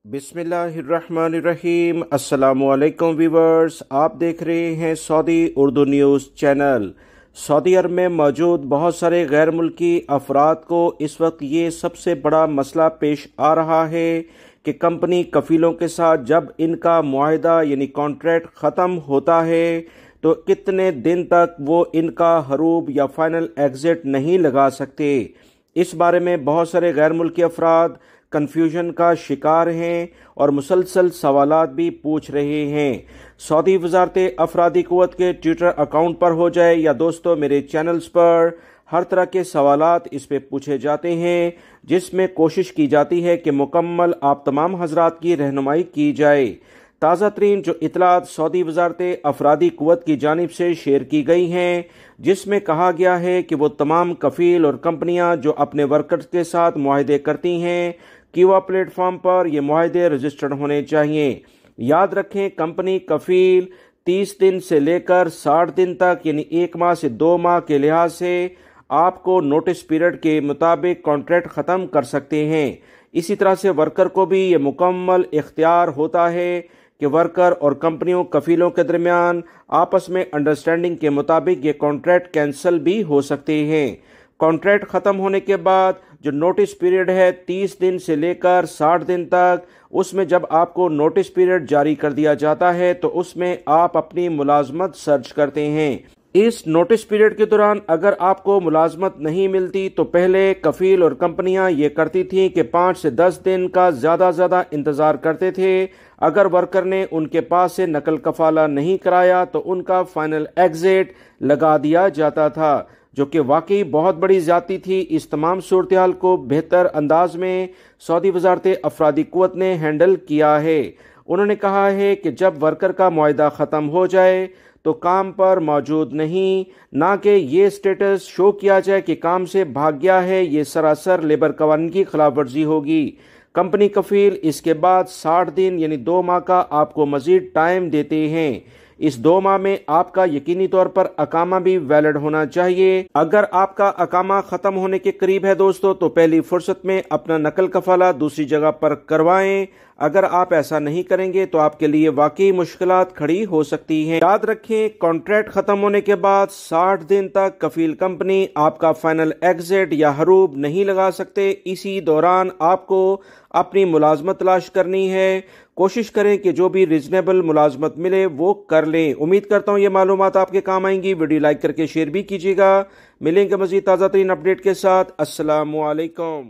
बिस्मिल्लाहिर्रहमानिर्रहीम। अस्सलामुअलैकुम व्यूवर्स, आप देख रहे हैं Saudi Urdu news channel. Saudi Arab में मौजूद बहुत सारे गैर मुल्की अफराद को इस वक्त ये सबसे बड़ा मसला पेश आ रहा है कि कंपनी कफ़ीलों के साथ जब इनका मुआहदा यानी कॉन्ट्रैक्ट ख़त्म होता है तो कितने दिन तक वो इनका हरूब या फाइनल एग्ज़िट नहीं लगा सकते। इस बारे में बहुत सारे गैर मुल्की अफराद कन्फ्यूजन का शिकार हैं और मुसलसल सवालात भी पूछ रहे हैं। सऊदी वजारत अफरादी क़ुव्वत के ट्विटर अकाउंट पर हो जाए या दोस्तों मेरे चैनल्स पर हर तरह के सवालात इस पे पूछे जाते हैं, जिसमें कोशिश की जाती है कि मुकम्मल आप तमाम हजरात की रहनुमाई की जाए। ताज़ा तरीन जो इतलात सऊदी वजारत अफरादी क़ुव्वत की जानिब से शेयर की गई हैं, जिसमें कहा गया है कि वो तमाम कफ़ील और कंपनियां जो अपने वर्कर्स के साथ मुआहदे करती हैं कीवा प्लेटफॉर्म पर ये मुआहदे रजिस्टर्ड होने चाहिए। याद रखें, कंपनी कफ़ील 30 दिन से लेकर 60 दिन तक यानी 1 माह से 2 माह के लिहाज से आपको नोटिस पीरियड के मुताबिक कॉन्ट्रैक्ट ख़त्म कर सकते हैं। इसी तरह से वर्कर को भी ये मुकम्मल इख्तियार होता है कि वर्कर और कंपनियों कफ़ीलों के दरमियान आपस में अंडरस्टैंडिंग के मुताबिक ये कॉन्ट्रैक्ट कैंसिल भी हो सकते हैं। कॉन्ट्रैक्ट ख़त्म होने के बाद जो नोटिस पीरियड है 30 दिन से लेकर 60 दिन तक, उसमें जब आपको नोटिस पीरियड जारी कर दिया जाता है तो उसमें आप अपनी मुलाजमत सर्च करते हैं। इस नोटिस पीरियड के दौरान अगर आपको मुलाजमत नहीं मिलती तो पहले कफ़ील और कंपनियां ये करती थीं कि 5 से 10 दिन का ज़्यादा इंतज़ार करते थे। अगर वर्कर ने उनके पास से नकल कफ़ाला नहीं कराया तो उनका फाइनल एग्जिट लगा दिया जाता था, जो कि वाकई बहुत बड़ी ज़्यादती थी। इस तमाम सूरत हाल को बेहतर अंदाज में सऊदी वजारत अफरादी क़ुव्वत ने हैंडल किया है। उन्होंने कहा है कि जब वर्कर का मुआहदा ख़त्म हो जाए तो काम पर मौजूद नहीं, ना कि ये स्टेटस शो किया जाए कि काम से भाग गया है। ये सरासर लेबर कवानीन की खिलाफ वर्जी होगी। कंपनी कफ़ील इसके बाद 60 दिन यानी 2 माह का आपको मज़ीद टाइम देते हैं। इस 2 माह में आपका यकीनी तौर पर अकामा भी वैलिड होना चाहिए। अगर आपका अकामा ख़त्म होने के करीब है दोस्तों तो पहली फुर्सत में अपना नकल कफ़ाला दूसरी जगह पर करवाएं। अगर आप ऐसा नहीं करेंगे तो आपके लिए वाकई मुश्किलात खड़ी हो सकती हैं। याद रखें, कॉन्ट्रैक्ट ख़त्म होने के बाद 60 दिन तक कफ़ील कंपनी आपका फाइनल एग्जिट या हरूब नहीं लगा सकते। इसी दौरान आपको अपनी मुलाजमत तलाश करनी है। कोशिश करें कि जो भी रीजनेबल मुलाजमत मिले वो कर लें। उम्मीद करता हूँ ये मालूमात आपके काम आएंगी। वीडियो लाइक करके शेयर भी कीजिएगा। मिलेंगे मज़ीद ताज़ा तरीन अपडेट के साथ। अस्सलामु अलैकुम।